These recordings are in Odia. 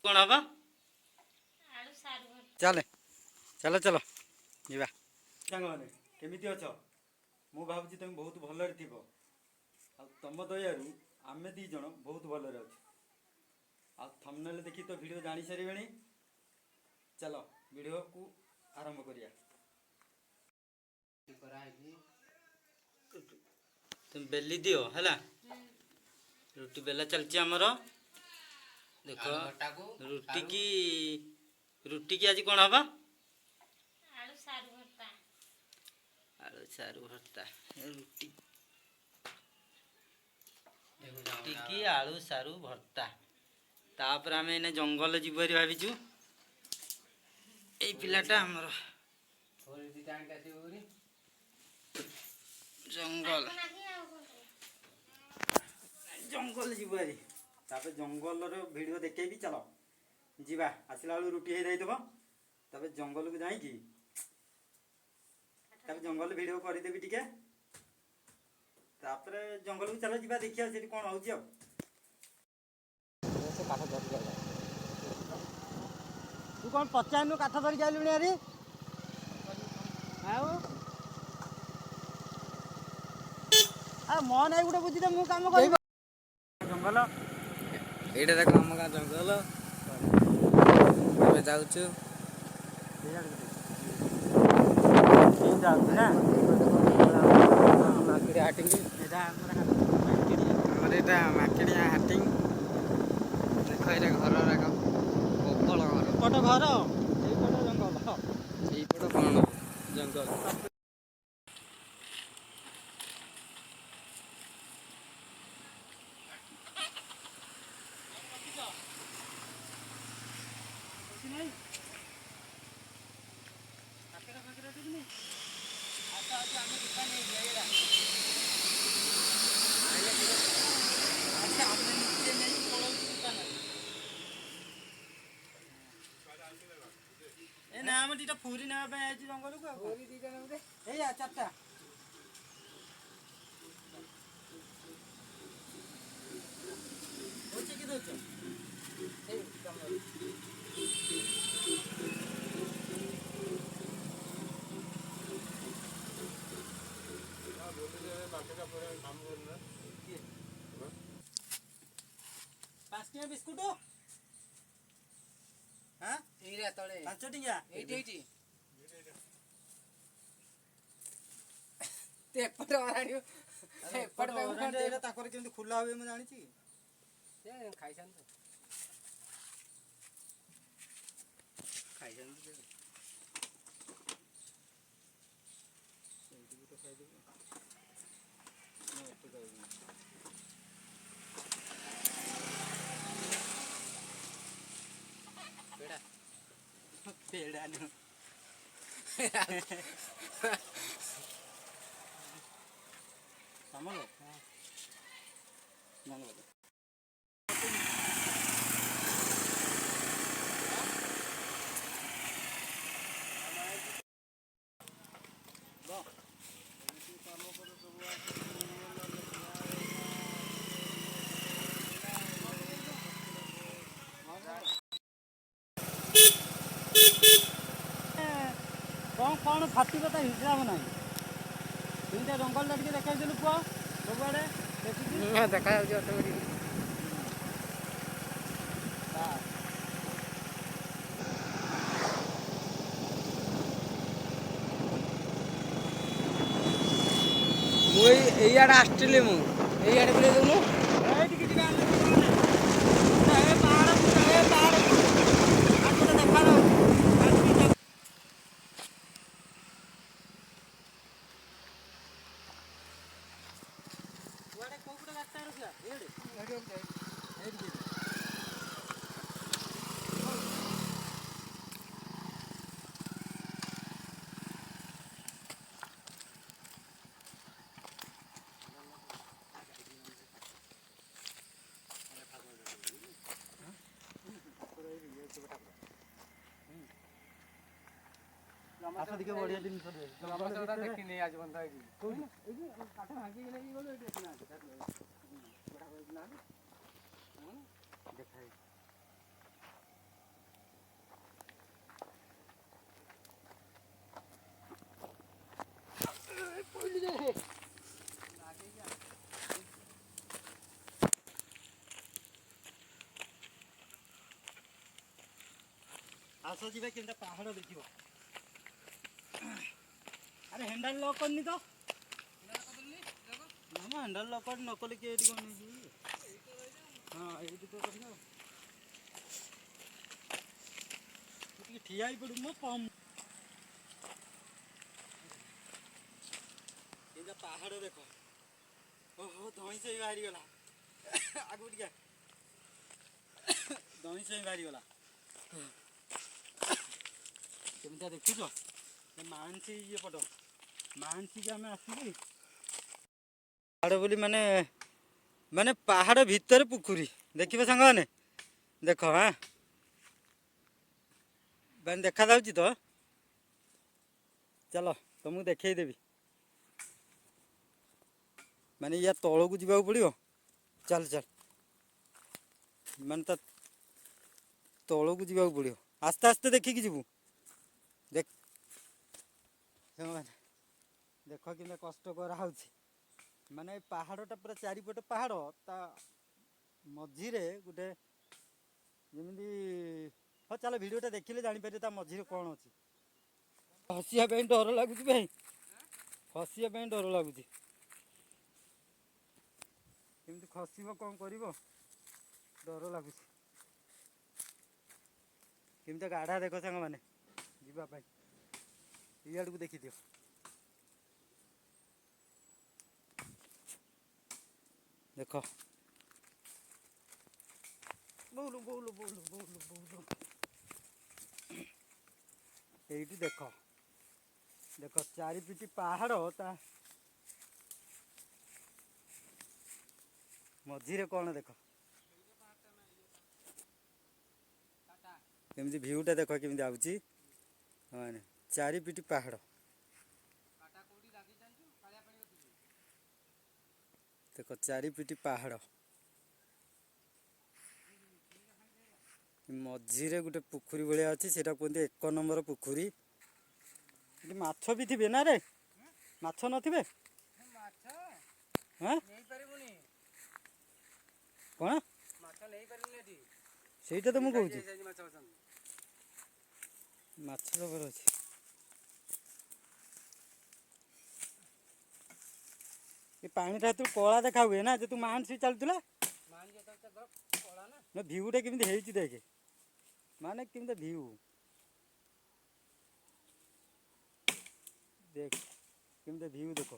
कौन हवा चले चलो चलो जीवा सांग मैंने केमी अच मु भावुँ तुम बहुत भलरे थी तुम दयारू आम दीज बहुत भलरे अच्छे थंबनेल देखी तो वीडियो जानी सारे चलो वीडियो को आरंभ करिया तुम बेली दियो है रुटी बेला चलती आमर देख रुटी की आज कौन हवा आलू सारू भर्ता रुटी रुटी की आलू सारू भर्ता तापर आम एने जंगल जीव भाविचु पिलाटा आमर जंगल जंगल जीव तापर जंगल वीडियो देखे भी चलो जीवा आसला बेलू रुटी हो जाइए जंगल को जाइकी जंगल वीडियो करदेवी टिके तापर जंगल को चलो जीवा देखिए से कौन हो तू कौन पचारू काठ धरिक आलुणी अरे मो ना गोटे बुझी मु कम कर जंगल ये देख आम गाँ जंगल जाऊँ माकेड़िया हाटिंग देख ये घर प्रबल घर एपट घर यहीपट कौन जंगल दीटा फूरी ना जंगल को चार्टा बिस्कुट हाँ तले 5 टिया खुला हुए मैं जानी खाई पेड़ा समझ कौन कौन फाटी कथा हिसाब ना तीनटा जंगल टे देखा पुआ सबुआड़े देखा ऑटोमेटिक मुझे आसली मुझे बुले दूनु ଆସ ଟିକେ ବଢିଆ ଜିନିଷ ଦେଖିନି ଆଜି ପର୍ଯ୍ୟନ୍ତ ଏଇଠି ଏଇଠି କାଠ ଭାଙ୍ଗିକି ନେଇକି ଗଲୁ ଏଇଠି ଦେଖିନାହାନ୍ତି ଦେଖା ଆସ ଯିବା କେମିତି ପାହାଡ଼ ଦେଖିବ। ଆରେ ହ୍ୟାଣ୍ଡେଲ ଲକ୍ କରିନି ତ ନା ମ ହ୍ୟାଣ୍ଡେଲ ଲକ୍ କରି ନ କଲେ କିଏ ଏଇଠି କ'ଣ ନେଇଯିବ କି? ହଁ ଏଇଠି ତ କରିବା ଟିକେ ଠିଆ ହେଇ ପଡ଼ିବୁ ମୋ କମ୍ ଏଇଟା ପାହାଡ଼ ଦେଖ। ଓହୋ ଧଇଁ ସଇଁ ବାହାରିଗଲା ଆଗକୁ ଟିକେ ଧଇଁ ସଇଁ ବାହାରିଗଲା। କେମିତିଆ ଦେଖୁଛ ମାଂସି ଇଏ ପଟ ମାଂସିକି ଆମେ ଆସିକି ପାହାଡ଼ ବୋଲି ମାନେ ମାନେ ପାହାଡ଼ ଭିତରେ ପୋଖରୀ ଦେଖିବେ ସାଙ୍ଗମାନେ ଦେଖ ହଁ ମାନେ ଦେଖାଯାଉଛି ତ ଚାଲ ତମକୁ ଦେଖେଇଦେବି ମାନେ ୟା ତଳକୁ ଯିବାକୁ ପଡ଼ିବ। ଚାଲ ଚାଲ ମାନେ ତା ତଳକୁ ଯିବାକୁ ପଡ଼ିବ ଆସ୍ତେ ଆସ୍ତେ ଦେଖିକି ଯିବୁ। ଦେଖ ସାଙ୍ଗମାନେ ଦେଖ କେମିତି କଷ୍ଟ କରାହେଉଛି ମାନେ ଏ ପାହାଡ଼ଟା ପୁରା ଚାରିପଟେ ପାହାଡ଼ ତା ମଝିରେ ଗୋଟେ ଯେମିତି ହଁ ଚାଲ ଭିଡ଼ିଓଟା ଦେଖିଲେ ଜାଣିପାରିବେ ତା ମଝିରେ କ'ଣ ଅଛି। ହସିବା ପାଇଁ ଡର ଲାଗୁଛି ଭାଇ ହସିବା ପାଇଁ ଡର ଲାଗୁଛି କେମିତି ଖସିବ କ'ଣ କରିବ ଡର ଲାଗୁଛି। କେମିତି ଗାଢ଼ା ଦେଖ ସାଙ୍ଗମାନେ ଯିବା ପାଇଁ ଇଆଡ଼କୁ ଦେଖିଦିଅ ଦେଖ ବୋଉଲୁ ବୋଉଲୁ ବୋଉଲୁ ବୋଉଲୁ ବୋଉଲୁ ଏଇଠି ଦେଖ ଦେଖ ଚାରିପିଟି ପାହାଡ଼ ତା ମଝିରେ କ'ଣ ଦେଖ କେମିତି ଭିୟୁଟା ଦେଖ କେମିତି ଆଉଛି ହଁ ଚାରିପିଟି ପାହାଡ଼ ଦେଖ ଚାରିପିଟି ପାହାଡ଼ ମଝିରେ ଗୋଟେ ପୋଖରୀ ଭଳିଆ ଅଛି ସେଇଟା କୁହନ୍ତି 1 ନମ୍ବର ପୋଖରୀ। ଏଠି ମାଛ ବି ଥିବେ ନା ରେ ମାଛ ନଥିବେ ହଁ କ'ଣ ସେଇଟା ତ ମୁଁ କହୁଛି ମାଛ ଜବର ଅଛି। ଏ ପାଣିଟା ତୁ କଳା ଦେଖା ହୁଏ ନା ଯେ ତୁ ମାଂସି ଚାଲୁଥିଲା ନା ଭିୟୁଟା କେମିତି ହେଇଛି ଦେଖେ ମାନେ କେମିତି ଭିୟୁ ଦେଖ କେମିତି ଭିୟୁ ଦେଖ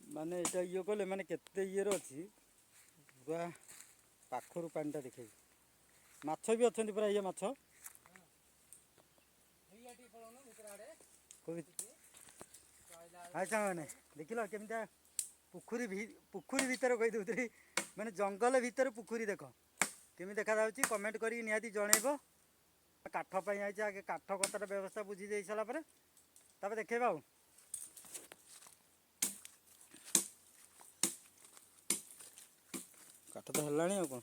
ମାନେ ଏଇଟା ଇଏ କଲେ ମାନେ କେତେ ଇଏର ଅଛି ପୁରା ପାଖରୁ ପାଣିଟା ଦେଖେଇବି ମାଛ ବି ଅଛନ୍ତି ପୁରା ଇଏ ମାଛ ହାଇ ସାଙ୍ଗମାନେ ଦେଖିଲ କେମିତିଆ ପୋଖରୀ ଭିତରେ କହିଦେଉଥିଲି ମାନେ ଜଙ୍ଗଲ ଭିତରେ ପୋଖରୀ ଦେଖ କେମିତି ଦେଖାଯାଉଛି କମେଣ୍ଟ କରିକି ନିହାତି ଜଣେଇବ। କାଠ ପାଇଁ ଆଇଛି ଆଗେ କାଠ କତାର ବ୍ୟବସ୍ଥା ବୁଝି ଦେଇ ସାରିଲା ପରେ ତାପରେ ଦେଖେଇବା ଆଉ କାଠ ତ ହେଲାଣି ଆଉ କ'ଣ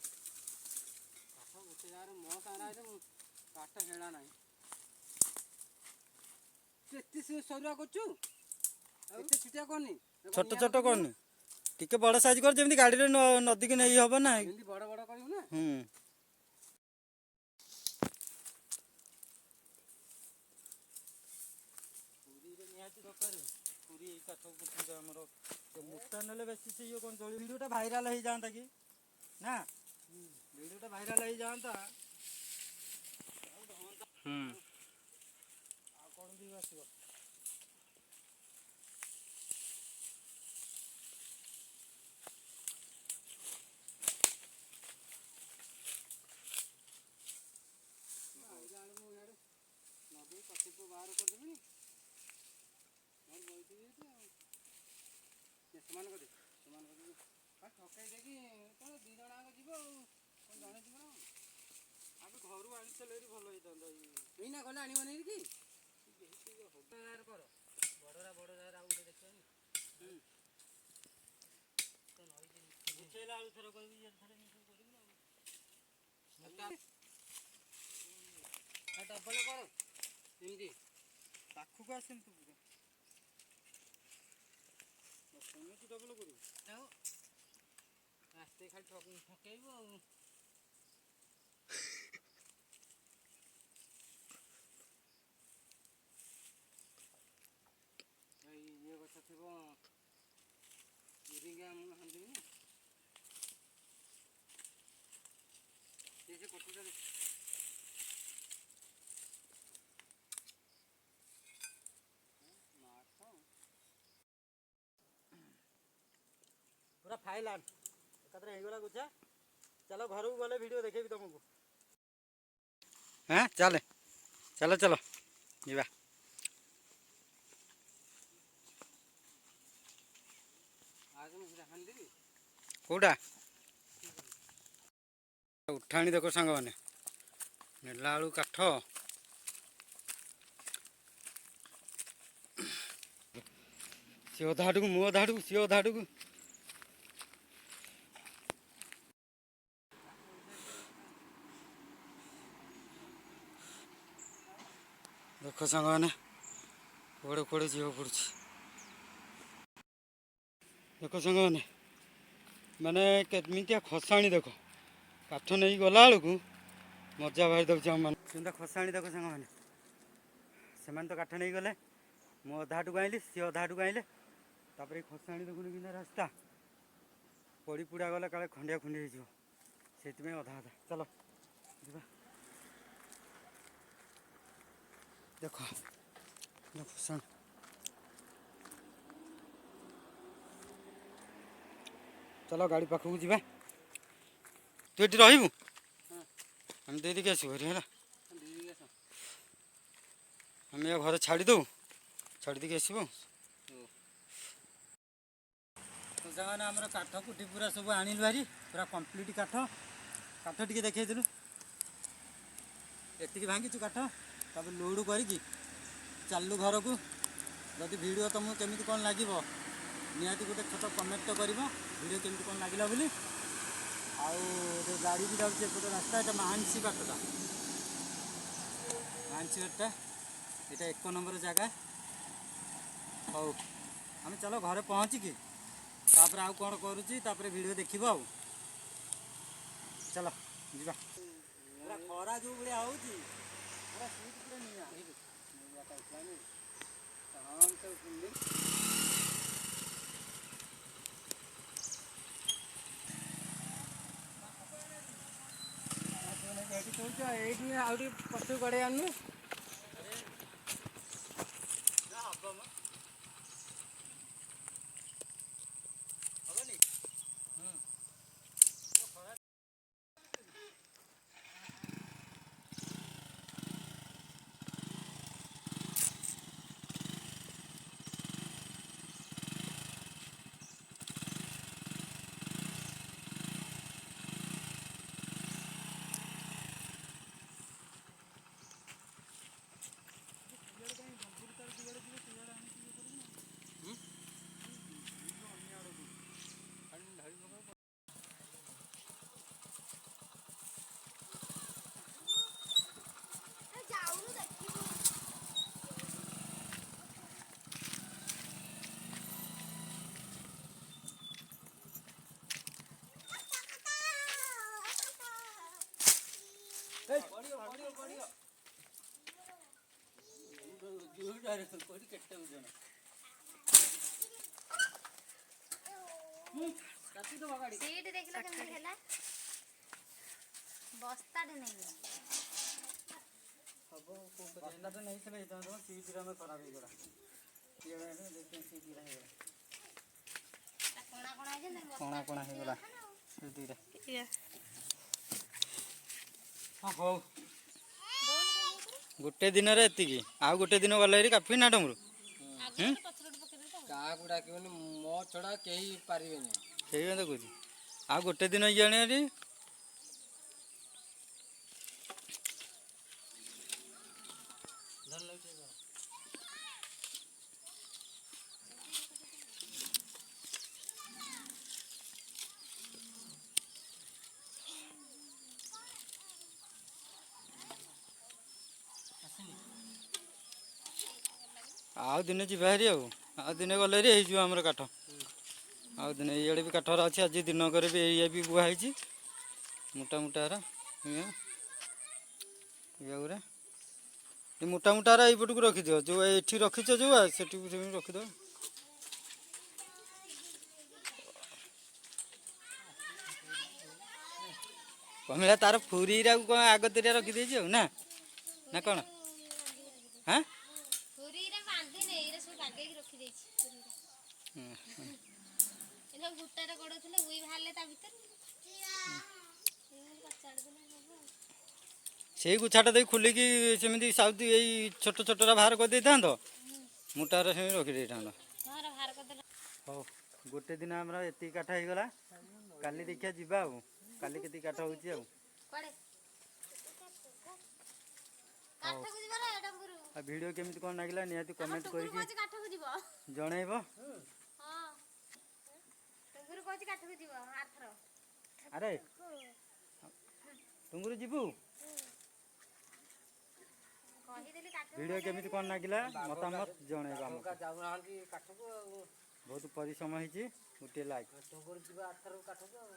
କାଠ ହେଳା ନାହିଁ ଏତେ ସରୁଆ କରୁଛୁ ଏତେ ଛୋଟିଆ କରନି ଛୋଟ ଛୋଟ କରନି ଟିକେ ବଡ଼ ସାଇଜ କର ଯେମିତି ଗାଡ଼ିରେ ନଦୀକି ନେଇ ହବ ନା ବଡ଼ ବଡ଼ କରିବୁ ନା ନିହାତି ଦରକାର ପୁରୀ ଏଇ କାଠ ଆମର ମୋଟା ନେଲେ ବେଶୀ ସେ ଇଏ କ'ଣ ଜଳି ଭିଡ଼ିଓଟା ଭାଇରାଲ ହେଇଯାଆନ୍ତା କି ନା ଭିଡ଼ିଓଟା ଭାଇରାଲ ହେଇଯାଆନ୍ତା ଆଉ କ'ଣ ବି ଆସିବ ନଦୀ ପଛକୁ ବାହାର କରିଦେବିନି ସେମାନଙ୍କ ଠକେଇ ଦେଇକି କ'ଣ 2 ଜଣ ଯାକ ଯିବ ଆଉ କ'ଣ ଜଣେ ଯିବ ନା ଘରୁ ଆଣିଥିଲେ ଭଲ ହେଇଥାନ୍ତା। ଏଇନା ଗଲେ ଆଣିବନି କି? ବଡରା ବଡ ଜାଗାରେ ଆଉ ଗୋଟେ ଦେଖିବନି। ବୁଝେଇଲା ବେଳକୁ ଥର କହିବି ଇଏ ଥରେ ଏମିତି କରିବୁ ନା। ଡବଲ କର ଏମିତି ପାଖକୁ ଆସେନି ତୁ ପୁରା ସେମିତି ଡବଲ କରିବୁ। ଆସ୍ତେ ଖାଲି ଠକେଇବୁ ଆଉ। ଇଏ ଗଛ ଥିବ ଇରିଙ୍ଗା ମୁଁ ହାଣିଦେବିନି ସେ କଟୁଟାରେ ପୁରା ଫାଇଲ ଏକାଥରେ ହେଇଗଲା ଗୁଛା। ଚାଲ ଘରକୁ ଗଲେ ଭିଡ଼ିଓ ଦେଖେଇବି ତମକୁ। ହଁ ଚାଲେ ଚାଲ ଚାଲ ଯିବା। କୋଉଟା ଉଠାଣି ଦେଖ ସାଙ୍ଗମାନେ ନେଲା ବେଳୁ କାଠ ସିଏ ଅଧା ଆଡ଼କୁ ମୁଁ ଅଧା ଆଡ଼କୁ ସିଏ ଅଧା ଆଡ଼କୁ। ଦେଖ ସାଙ୍ଗମାନେ କୁଆଡ଼େ କୁଆଡ଼େ ଯିବାକୁ ପଡ଼ୁଛି। ଦେଖ ସାଙ୍ଗମାନେ ମାନେ କେମିତିଆ ଖସାଣି ଦେଖ। କାଠ ନେଇକି ଗଲା ବେଳକୁ ମଜା ବାହାରି ଦେଉଛି ଆମମାନେ। ସେମିତିଆ ଖସାଣି ଦେଖ ସାଙ୍ଗମାନେ। ସେମାନେ ତ କାଠ ନେଇକି ଗଲେ, ମୁଁ ଅଧା ଆଡ଼କୁ ଆଇଲି, ସିଏ ଅଧା ଆଡ଼କୁ ଆଇଲେ। ତାପରେ ଖସାଣି ଦେଖୁନି କିନା ରାସ୍ତା ପଡ଼ି ପୁଡ଼ା ଗଲେ କାଳେ ଖଣ୍ଡିଆ ଖଣ୍ଡି ହେଇଯିବ। ସେଇଥିପାଇଁ ଅଧା ଅଧା ଚାଲ ଯିବା। ଦେଖ ଖସାଣି ଚାଲ ଗାଡ଼ି ପାଖକୁ ଯିବା। ତୁ ଏଠି ରହିବୁ ଆମେ ଦେଇଦେଇକି ଆସିବୁ ହେରି ହେଲା। ଆମେ ଘରେ ଛାଡ଼ିଦେବୁ, ଛାଡ଼ି ଦେଇକି ଆସିବୁ। ସାଙ୍ଗମାନେ ଆମର କାଠ କୁଟି ପୁରା ସବୁ ଆଣିଲୁ ଭାରି ପୁରା କମ୍ପ୍ଲିଟ୍ କାଠ। କାଠ ଟିକେ ଦେଖେଇଥିଲୁ ଏତିକି ଭାଙ୍ଗିଛୁ କାଠ। ତାପରେ ଲୋଡ଼ କରିକି ଚାଲିଲୁ ଘରକୁ। ଯଦି ଭିଡ଼ିଓ ତୁମକୁ କେମିତି କ'ଣ ଲାଗିବ ନିହାତି ଗୋଟେ ଛୋଟ କମେଣ୍ଟ କରିବ ଭିଡ଼ିଓ କେମିତି କ'ଣ ଲାଗିଲା ବୋଲି। ଆଉ ଗାଡ଼ି ବି ଯାଉଛି ଏପଟେ ରାସ୍ତା। ଏଇଟା ମାହାଂଶୀ ବାଟଟା, ମାହାଂଶୀ ବାଟଟା ଏଇଟା 1 ନମ୍ବର ଜାଗା। ହଉ ଆମେ ଚାଲ ଘରେ ପହଞ୍ଚିକି ତାପରେ ଆଉ କ'ଣ କରୁଛି ତାପରେ ଭିଡ଼ିଓ ଦେଖିବ ଆଉ। ଚାଲ ଯିବା। ପୁରା ଖରା ଯେଉଁ ଭଳିଆ ହେଉଛି ପୁରା ସିଟ୍ ପୁରା ନିଆଁ। ଏଇଠି କହୁଛ ଏଇଠି ଆଉ ଟିକେ ପଛକୁ ଗଡ଼େଇ ଆଣୁନୁ। सीट देखला केमती हैला बस्ताटे नहीं बस्ताटे नहीं चले जाता सीट रे में खराब हो गला ये देखते सीट रे हो गला कोना कोना जे नहीं कोना कोना हो गला सीट रे ये हां हो गोटे दिन रे एतिकी आ गोटे दिन गले रे काफी ना डमरू କାହାକୁ ଡାକିବନି ମୋ ଛଡ଼ା କେହି ପାରିବେନି। ସେଇ କଥା କହୁଛି ଆଉ ଗୋଟେ ଦିନ ଇଏ ଆଣିବା ଆଉ ଦିନେ ଯିବା ହେରି ଆଉ ଦିନେ ଗଲେ ହେରି ହେଇଯିବ ଆମର କାଠ। ଆଉ ଦିନେ ଇଆଡ଼େ ବି କାଠର ଅଛି। ଆଜି ଦିନକରେ ବି ଏଇଆ ବି ବୁହା ହେଇଛି ମୋଟା ମୋଟାର ଇଏ ଗୁରା ଏ ମୋଟା ମୋଟାର ଏଇପଟକୁ ରଖିଦିଅ। ଯେଉଁ ଏଠି ରଖିଛ ଯେଉଁ ସେଠି ସେମିତି ରଖିଦେବ। କମିଲା ତାର ଫୁରିରାକୁ କ'ଣ ଆଗତିରିଆ ରଖିଦେଇଛି ଆଉ ନା କ'ଣ? ହାଁ ପୁରୀରେ ବାନ୍ଧିନି, ଏଇରା ସବୁ ବାଗେଇକି ରଖିଦେଇଛି। ଏଇଟା ଗୁଟାରେ ଗଡ଼ଉଥିଲେ ଉଇ ବାହାରିଲେ ତା ଭିତରେ କଚାଡ଼ିଦେଲେ ସବୁ ଆଉ। ସେଇ ଗୁଛାଟା ଦେଇ ଖୋଲିକି ସେମିତି ସାଉଦି ଏଇ ଛୋଟ ଛୋଟରା ବାହାର କରିଦେଇଥାନ୍ତ, ମୋଟାରା ସେମିତି ରଖିଦେଇଥାନ୍ତ। ହଁ ବାହାର କରିଦେଲେ। ହଉ ଗୋଟେ ଦିନ ଆମର ଏତିକି କାଠ ହେଇଗଲା। କାଲି ଦେଖିବା ଯିବା ଆଉ। କାଲି କେତିକି କାଠ ହେଉଛି ଆଉ। କୁଆଡ଼େ କାଠକୁ ଯିବ ନା ଏଟା ଗୁରୁ? ଆଉ ଭିଡ଼ିଓ କେମିତି କ'ଣ ଲାଗିଲା ନିହାତି କମେଣ୍ଟ କରିକି କାଠକୁ ଯିବ। ଜଣେଇବ। ହଁ ଟୁଙ୍ଗୁରୁ କହୁଛି କାଠକୁ ଯିବ ଆରଥର। ଆରେ ଟୁଙ୍ଗୁରୁ ଯିବୁ? କହିଦେଲି କାଠକୁ ଭିଡ଼ିଓ କେମିତି କ'ଣ ଲାଗିଲା ମତାମତ ଜଣେଇବ ଆମକୁ। ଯାଉନାହାନ୍ତି କାଠକୁ ଆଉ। ବହୁତ ପରିଶ୍ରମ ହେଇଛି। ଗୋଟିଏ ଲାଇକ୍। ଟୁଙ୍ଗୁରୁ ଯିବା ଆରଥରକୁ କାଠକୁ ଆଉ।